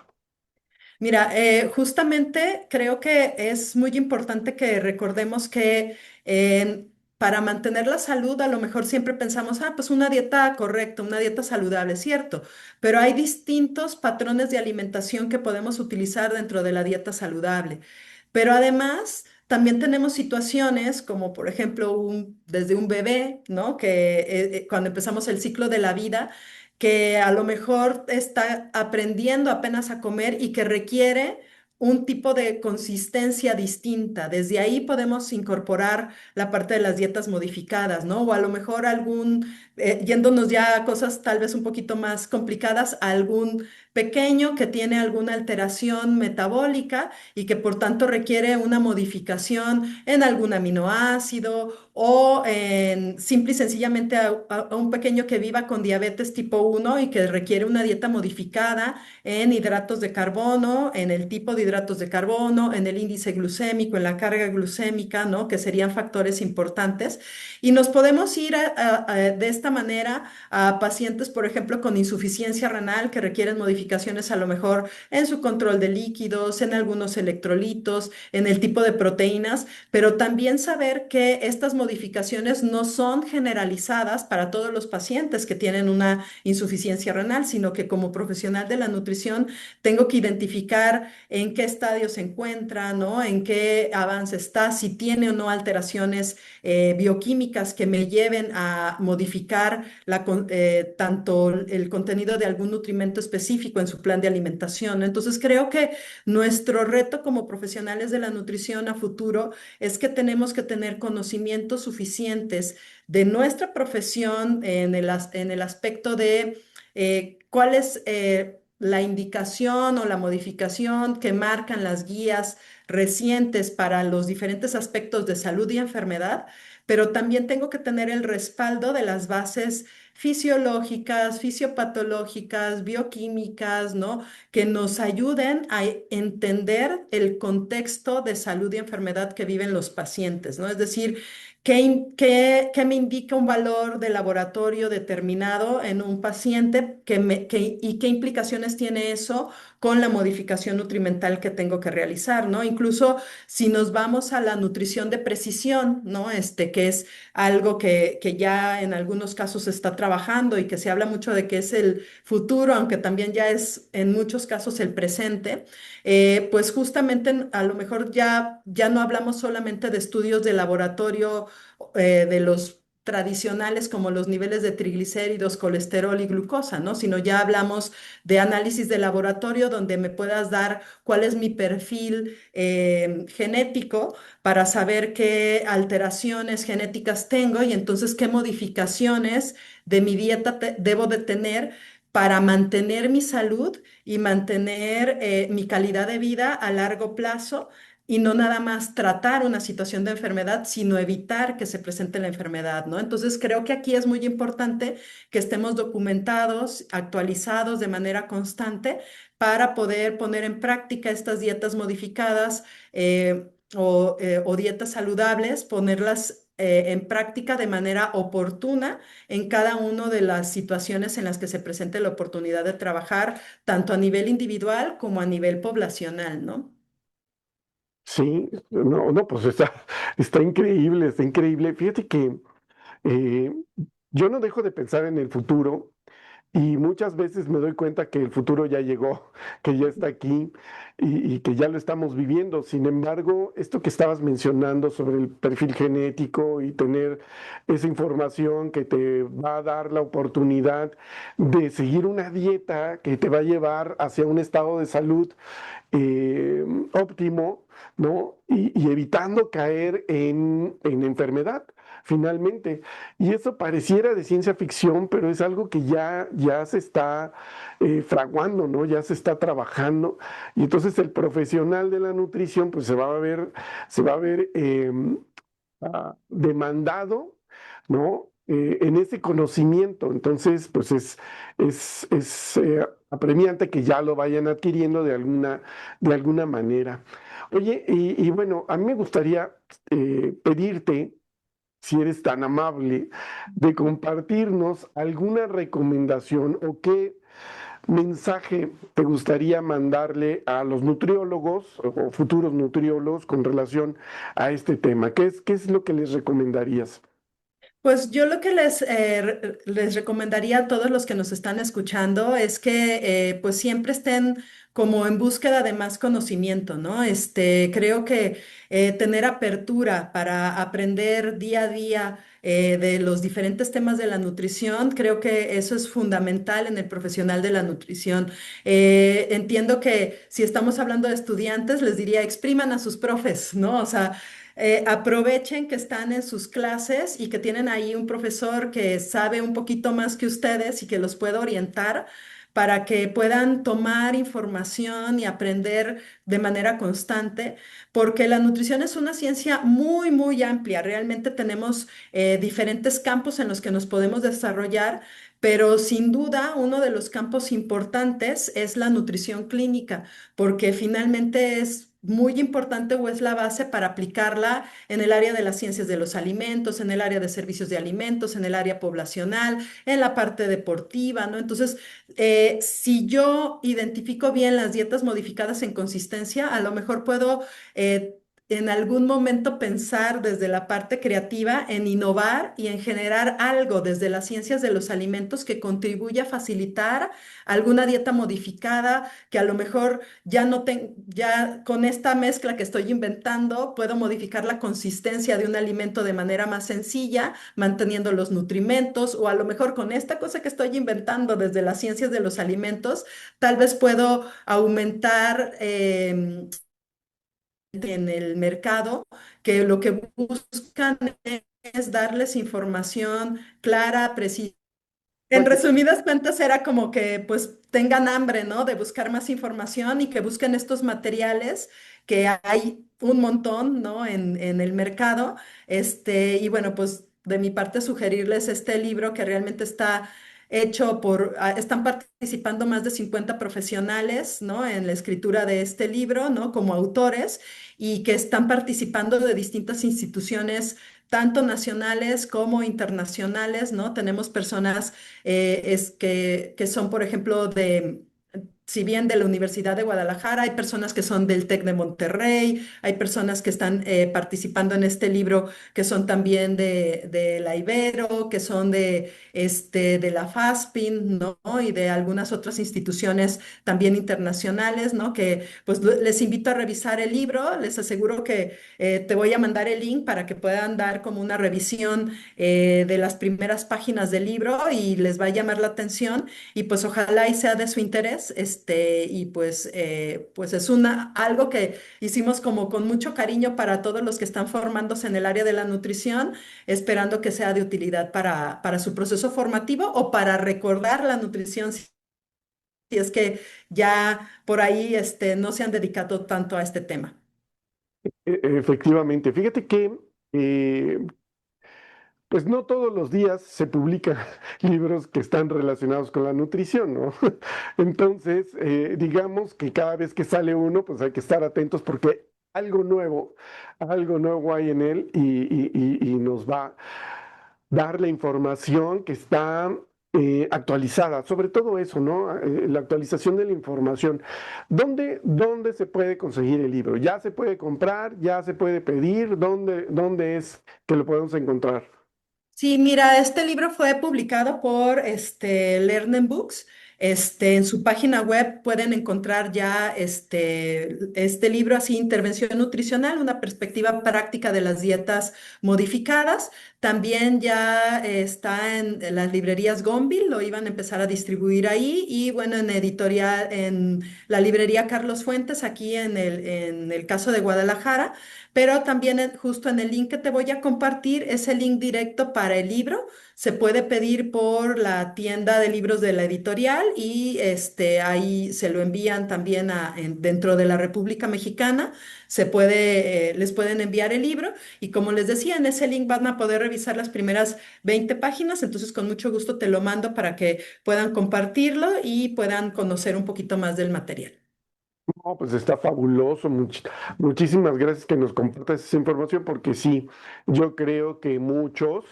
Mira, justamente creo que es muy importante que recordemos que para mantener la salud a lo mejor siempre pensamos, ah, pues una dieta correcta, una dieta saludable, cierto, pero hay distintos patrones de alimentación que podemos utilizar dentro de la dieta saludable. Pero además, también tenemos situaciones como, por ejemplo, desde un bebé, ¿no? Que cuando empezamos el ciclo de la vida, que a lo mejor está aprendiendo apenas a comer y que requiere un tipo de consistencia distinta. Desde ahí podemos incorporar la parte de las dietas modificadas, ¿no? O a lo mejor yéndonos ya a cosas tal vez un poquito más complicadas, algún pequeño que tiene alguna alteración metabólica y que por tanto requiere una modificación en algún aminoácido o en simple y sencillamente a un pequeño que viva con diabetes tipo 1 y que requiere una dieta modificada en hidratos de carbono, en el tipo de hidratos de carbono, en el índice glucémico, en la carga glucémica, ¿no? Que serían factores importantes. Y nos podemos ir de esta manera a pacientes, por ejemplo, con insuficiencia renal que requieren modificaciones a lo mejor en su control de líquidos, en algunos electrolitos, en el tipo de proteínas, pero también saber que estas modificaciones no son generalizadas para todos los pacientes que tienen una insuficiencia renal, sino que como profesional de la nutrición tengo que identificar en qué estadio se encuentra, ¿no? En qué avance está, si tiene o no alteraciones bioquímicas que me lleven a modificar tanto el contenido de algún nutrimento específico en su plan de alimentación. Entonces creo que nuestro reto como profesionales de la nutrición a futuro es que tenemos que tener conocimientos suficientes de nuestra profesión en el aspecto de cuál es la indicación o la modificación que marcan las guías recientes para los diferentes aspectos de salud y enfermedad, pero también tengo que tener el respaldo de las bases fisiológicas, fisiopatológicas, bioquímicas, ¿no? Que nos ayuden a entender el contexto de salud y enfermedad que viven los pacientes, ¿no? Es decir, ¿qué me indica un valor de laboratorio determinado en un paciente y qué implicaciones tiene eso con la modificación nutrimental que tengo que realizar, ¿no? Incluso si nos vamos a la nutrición de precisión, ¿no? Que es algo que ya en algunos casos se está trabajando y que se habla mucho de que es el futuro, aunque también ya es en muchos casos el presente, pues justamente a lo mejor ya no hablamos solamente de estudios de laboratorio de los tradicionales como los niveles de triglicéridos, colesterol y glucosa, ¿no? Sino ya hablamos de análisis de laboratorio donde me puedas dar cuál es mi perfil genético para saber qué alteraciones genéticas tengo y entonces qué modificaciones de mi dieta debo de tener para mantener mi salud y mantener mi calidad de vida a largo plazo y no nada más tratar una situación de enfermedad, sino evitar que se presente la enfermedad, ¿no? Entonces creo que aquí es muy importante que estemos documentados, actualizados de manera constante para poder poner en práctica estas dietas modificadas o dietas saludables, ponerlas en práctica de manera oportuna en cada una de las situaciones en las que se presente la oportunidad de trabajar, tanto a nivel individual como a nivel poblacional, ¿no? Sí, no, no, pues está increíble, está increíble. Fíjate que eh, yo no dejo de pensar en el futuro. Y muchas veces me doy cuenta que el futuro ya llegó, que ya está aquí y que ya lo estamos viviendo. Sin embargo, esto que estabas mencionando sobre el perfil genético y tener esa información que te va a dar la oportunidad de seguir una dieta que te va a llevar hacia un estado de salud óptimo, ¿no? Y evitando caer en enfermedad, finalmente. Y eso pareciera de ciencia ficción, pero es algo que ya se está fraguando, ¿no? Ya se está trabajando. Y entonces el profesional de la nutrición, pues se va a ver demandado, ¿no? En ese conocimiento. Entonces, pues es apremiante que ya lo vayan adquiriendo de alguna manera. Oye, y bueno, a mí me gustaría pedirte, si eres tan amable, de compartirnos alguna recomendación o qué mensaje te gustaría mandarle a los nutriólogos o futuros nutriólogos con relación a este tema. ¿Qué es lo que les recomendarías? Pues yo lo que les recomendaría a todos los que nos están escuchando es que pues siempre estén como en búsqueda de más conocimiento, ¿no? Creo que tener apertura para aprender día a día de los diferentes temas de la nutrición, creo que eso es fundamental en el profesional de la nutrición. Entiendo que si estamos hablando de estudiantes, les diría expriman a sus profes, ¿no? O sea, aprovechen que están en sus clases y que tienen ahí un profesor que sabe un poquito más que ustedes y que los pueda orientar para que puedan tomar información y aprender de manera constante, porque la nutrición es una ciencia muy, muy amplia. Realmente tenemos diferentes campos en los que nos podemos desarrollar, pero sin duda uno de los campos importantes es la nutrición clínica, porque finalmente es muy importante o es la base para aplicarla en el área de las ciencias de los alimentos, en el área de servicios de alimentos, en el área poblacional, en la parte deportiva, ¿no? Entonces, si yo identifico bien las dietas modificadas en consistencia, a lo mejor puedo en algún momento pensar desde la parte creativa en innovar y en generar algo desde las ciencias de los alimentos que contribuya a facilitar alguna dieta modificada que a lo mejor ya con esta mezcla que estoy inventando puedo modificar la consistencia de un alimento de manera más sencilla, manteniendo los nutrimentos, o a lo mejor con esta cosa que estoy inventando desde las ciencias de los alimentos, tal vez puedo aumentar en el mercado que lo que buscan es darles información clara, precisa. En Oye, resumidas cuentas era como que pues tengan hambre, ¿no? De buscar más información y que busquen estos materiales que hay un montón, ¿no? En el mercado. Y bueno, pues de mi parte sugerirles este libro que realmente está hecho están participando más de 50 profesionales, ¿no? En la escritura de este libro, ¿no? Como autores y que están participando de distintas instituciones, tanto nacionales como internacionales, ¿no? Tenemos personas que son, por ejemplo, si bien de la Universidad de Guadalajara, hay personas que son del TEC de Monterrey, hay personas que están participando en este libro que son también de la Ibero, que son de la FASPIN, ¿no? Y de algunas otras instituciones también internacionales, ¿no? Que pues les invito a revisar el libro, les aseguro que te voy a mandar el link para que puedan dar como una revisión de las primeras páginas del libro y les va a llamar la atención y pues ojalá y sea de su interés, y pues es algo que hicimos como con mucho cariño para todos los que están formándose en el área de la nutrición, esperando que sea de utilidad para su proceso formativo o para recordar la nutrición si es que ya por ahí no se han dedicado tanto a este tema. Efectivamente, fíjate que pues no todos los días se publican libros que están relacionados con la nutrición, ¿no? Entonces, digamos que cada vez que sale uno, pues hay que estar atentos porque algo nuevo hay en él y nos va a dar la información que está actualizada, sobre todo eso, ¿no? La actualización de la información. ¿Dónde se puede conseguir el libro? ¿Ya se puede comprar? ¿Ya se puede pedir? ¿Dónde es que lo podemos encontrar? Sí, mira, este libro fue publicado por Lernen Books. En su página web pueden encontrar ya este libro así, Intervención Nutricional, una perspectiva práctica de las dietas modificadas. También ya está en las librerías Gonville, lo iban a empezar a distribuir ahí y bueno, en la librería Carlos Fuentes, aquí en el caso de Guadalajara. Pero también justo en el link que te voy a compartir es el link directo para el libro. Se puede pedir por la tienda de libros de la editorial y ahí se lo envían también dentro de la República Mexicana. Les pueden enviar el libro y como les decía, en ese link van a poder revisar las primeras 20 páginas. Entonces, con mucho gusto te lo mando para que puedan compartirlo y puedan conocer un poquito más del material. No, pues está fabuloso. Muchísimas gracias que nos compartas esa información, porque sí, yo creo que muchos,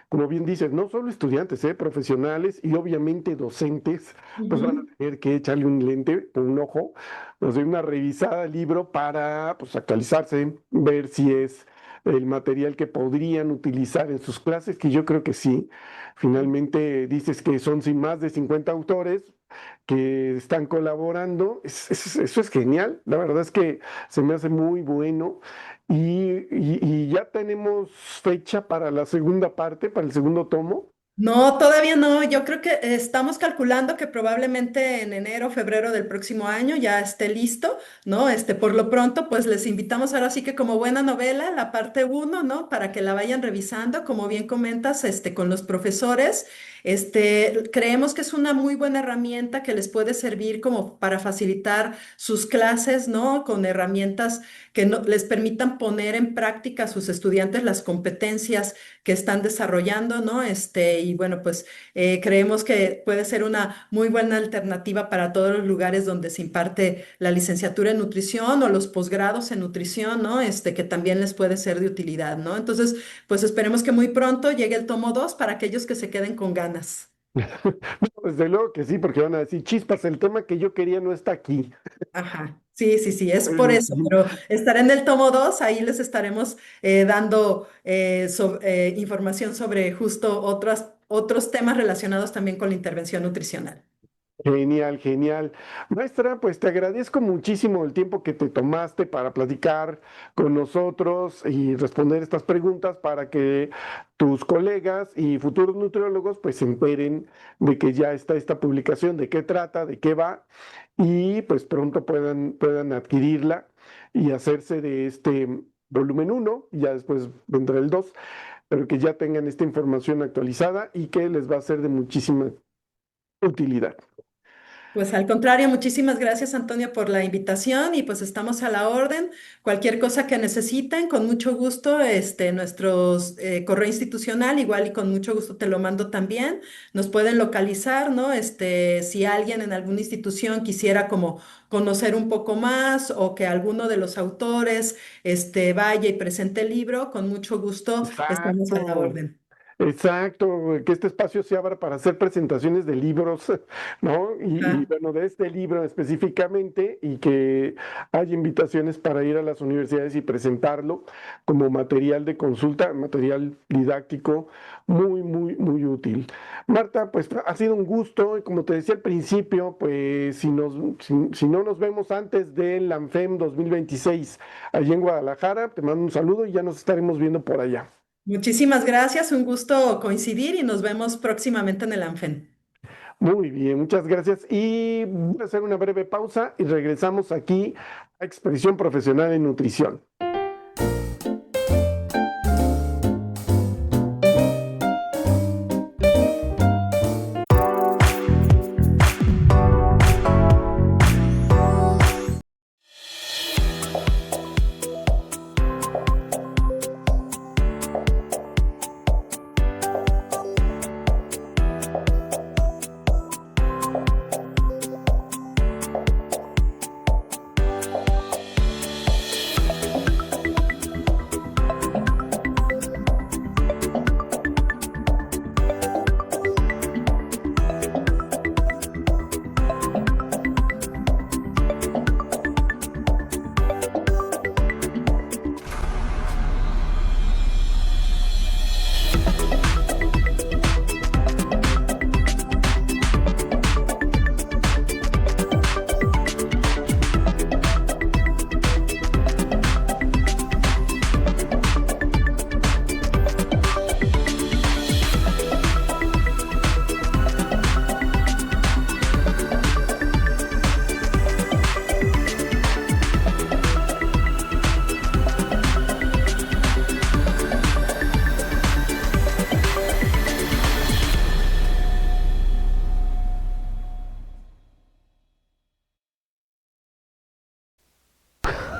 como bien dices, no solo estudiantes, profesionales y obviamente docentes, pues van a Ujú. tener que echarle un lente, un ojo, o sea, una revisada al libro para pues, actualizarse, ver si es el material que podrían utilizar en sus clases, que yo creo que sí. Finalmente dices que son sin más de 50 autores que están colaborando. Eso es genial. La verdad es que se me hace muy bueno. Y ya tenemos fecha para la segunda parte, para el segundo tomo. No, todavía no. Yo creo que estamos calculando que probablemente en enero o febrero del próximo año ya esté listo, ¿no? Por lo pronto, pues les invitamos ahora sí que como buena novela, la parte uno, ¿no? Para que la vayan revisando, como bien comentas, con los profesores. Creemos que es una muy buena herramienta que les puede servir como para facilitar sus clases, ¿no? Con herramientas que les permitan poner en práctica a sus estudiantes las competencias que están desarrollando, ¿no? Y bueno, pues creemos que puede ser una muy buena alternativa para todos los lugares donde se imparte la licenciatura en nutrición o los posgrados en nutrición, ¿no? Que también les puede ser de utilidad, ¿no? Entonces, pues esperemos que muy pronto llegue el tomo 2 para aquellos que se queden con ganas. No, desde luego que sí, porque van a decir, chispas, el tema que yo quería no está aquí. Ajá, sí, sí, sí, es por eso, pero estará en el tomo 2. Ahí les estaremos dando información sobre justo otros temas relacionados también con la intervención nutricional. Genial, genial. Maestra, pues te agradezco muchísimo el tiempo que te tomaste para platicar con nosotros y responder estas preguntas para que tus colegas y futuros nutriólogos pues se enteren de que ya está esta publicación, de qué trata, de qué va y pues pronto puedan adquirirla y hacerse de este volumen uno, y ya después vendrá el 2, pero que ya tengan esta información actualizada y que les va a ser de muchísima utilidad. Pues al contrario, muchísimas gracias Antonio por la invitación y pues estamos a la orden. Cualquier cosa que necesiten, con mucho gusto, nuestros correo institucional, igual y con mucho gusto te lo mando también. Nos pueden localizar, ¿no? Si alguien en alguna institución quisiera como conocer un poco más o que alguno de los autores, vaya y presente el libro, con mucho gusto estamos a la Exacto. orden. Exacto, que este espacio se abra para hacer presentaciones de libros, ¿no? Ah, Bueno, de este libro específicamente, y que haya invitaciones para ir a las universidades y presentarlo como material de consulta, material didáctico muy, muy, muy útil. Marta, pues ha sido un gusto, y como te decía al principio, pues si no nos vemos antes del ANFEM 2026 allí en Guadalajara, te mando un saludo y ya nos estaremos viendo por allá. muchísimas gracias, un gusto coincidir y nos vemos próximamente en el ANFEN. Muy bien, muchas gracias. Y voy a hacer una breve pausa y regresamos aquí a Expresión Profesional en Nutrición.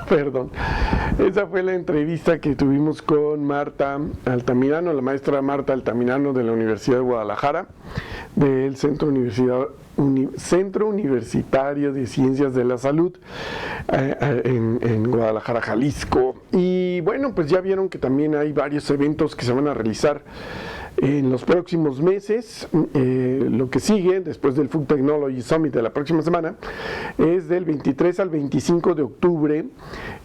Perdón. Esa fue la entrevista que tuvimos con Marta Altamirano, la maestra Marta Altamirano de la Universidad de Guadalajara, del Centro Universitario de Ciencias de la Salud en Guadalajara, Jalisco. Y bueno, pues ya vieron que también hay varios eventos que se van a realizar en los próximos meses. Lo que sigue después del Food Technology Summit de la próxima semana es del 23 al 25 de octubre.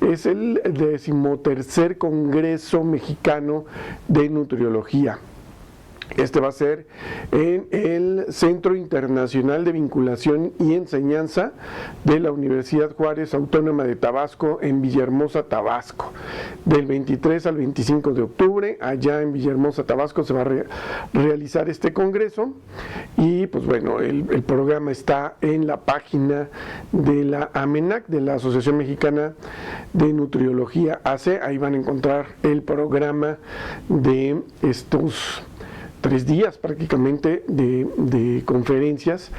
Es el 13º Congreso Mexicano de Nutriología. Este va a ser en el Centro Internacional de Vinculación y Enseñanza de la Universidad Juárez Autónoma de Tabasco en Villahermosa, Tabasco. Del 23 al 25 de octubre, allá en Villahermosa, Tabasco, se va a realizar este congreso. Y pues bueno, el programa está en la página de la AMENAC, de la Asociación Mexicana de Nutriología AC. Ahí van a encontrar el programa de estos 3 días prácticamente de conferencias,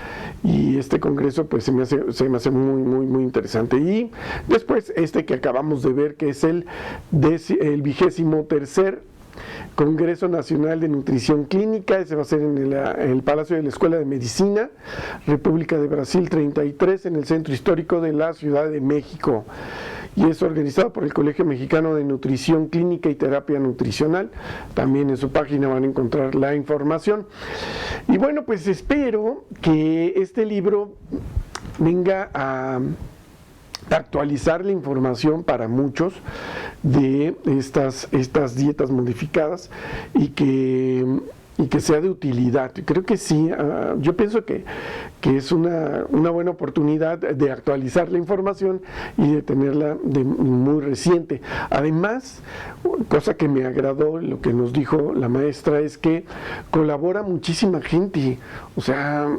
y este congreso pues se me hace muy, muy, muy interesante. Y después que acabamos de ver, que es el 23º Congreso Nacional de Nutrición Clínica. Ese va a ser en el Palacio de la Escuela de Medicina, República de Brasil 33, en el Centro Histórico de la Ciudad de México. Y es organizado por el Colegio Mexicano de Nutrición Clínica y Terapia Nutricional. También en su página van a encontrar la información. Y bueno, pues espero que este libro venga a actualizar la información para muchos de estas dietas modificadas, y que sea de utilidad. Creo que sí. Yo pienso que es una buena oportunidad de actualizar la información y de tenerla muy reciente. Además, cosa que me agradó, lo que nos dijo la maestra, es que colabora muchísima gente. O sea,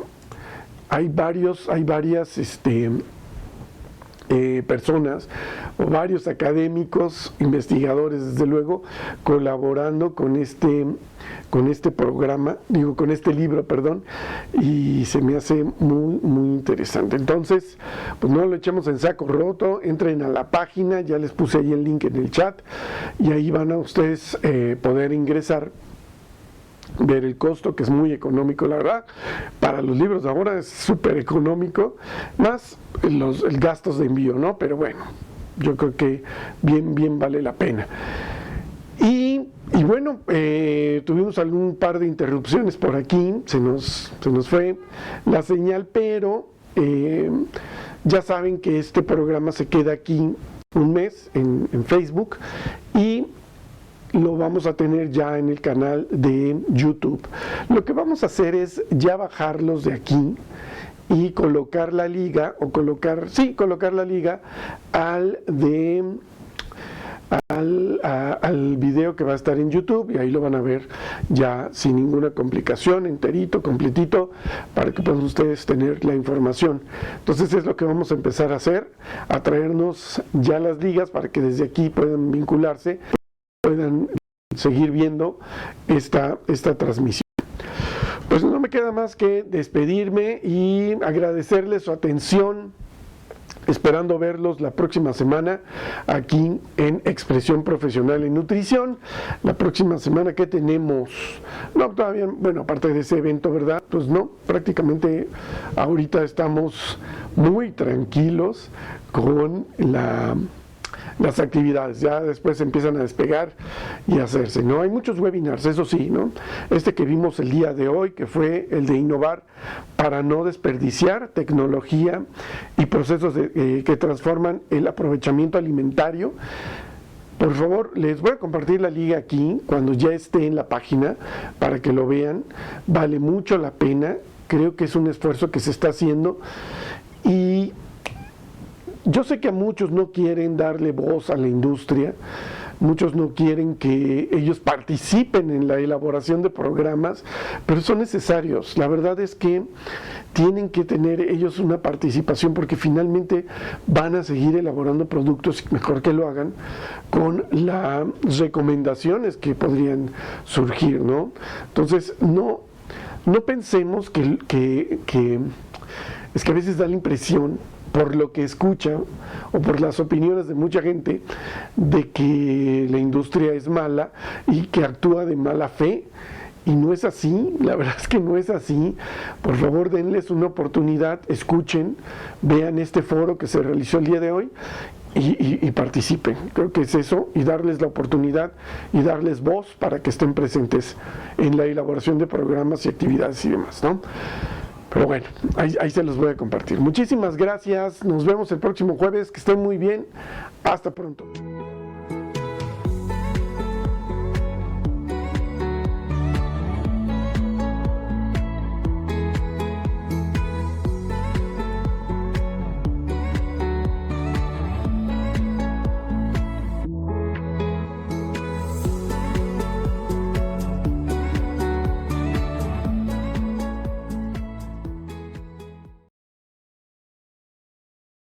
hay varias personas o varios académicos, investigadores desde luego, colaborando con este programa, con este libro, perdón, y se me hace muy, muy interesante. Entonces, pues no lo echemos en saco roto, entren a la página, ya les puse ahí el link en el chat, y ahí van a ustedes poder ingresar, ver el costo, que es muy económico, la verdad. Para los libros de ahora es súper económico, más los gastos de envío, ¿no? Pero bueno, yo creo que bien vale la pena. Y bueno, tuvimos algún par de interrupciones por aquí, se nos fue la señal, pero ya saben que este programa se queda aquí un mes en Facebook, y lo vamos a tener ya en el canal de YouTube. Lo que vamos a hacer es ya bajarlos de aquí y colocar la liga, colocar la liga al video que va a estar en YouTube, y ahí lo van a ver ya sin ninguna complicación, enterito, completito, para que puedan ustedes tener la información. Entonces es lo que vamos a empezar a hacer, a traernos ya las ligas para que desde aquí puedan vincularse, puedan seguir viendo esta transmisión. Pues no me queda más que despedirme y agradecerles su atención, esperando verlos la próxima semana aquí en Expresión Profesional en Nutrición. La próxima semana que tenemos, no, todavía, bueno, aparte de ese evento, ¿verdad? Pues no, prácticamente ahorita estamos muy tranquilos con las actividades, ya después empiezan a despegar y a hacerse, ¿no? Hay muchos webinars, eso sí, ¿no? Este que vimos el día de hoy, que fue el de innovar para no desperdiciar, tecnología y procesos que transforman el aprovechamiento alimentario. Por favor, les voy a compartir la liga aquí cuando ya esté en la página para que lo vean. Vale mucho la pena, creo que es un esfuerzo que se está haciendo, y yo sé que a muchos no quieren darle voz a la industria, muchos no quieren que ellos participen en la elaboración de programas, pero son necesarios. La verdad es que tienen que tener ellos una participación, porque finalmente van a seguir elaborando productos, y mejor que lo hagan con las recomendaciones que podrían surgir, ¿no? Entonces, no pensemos que es que a veces da la impresión, por lo que escucha o por las opiniones de mucha gente, de que la industria es mala y que actúa de mala fe, y no es así. La verdad es que no es así. Por favor, denles una oportunidad, escuchen, vean este foro que se realizó el día de hoy y participen. Creo que es eso, y darles la oportunidad y darles voz para que estén presentes en la elaboración de programas y actividades y demás, ¿no? Pero bueno, ahí se los voy a compartir. Muchísimas gracias, nos vemos el próximo jueves, que estén muy bien, hasta pronto.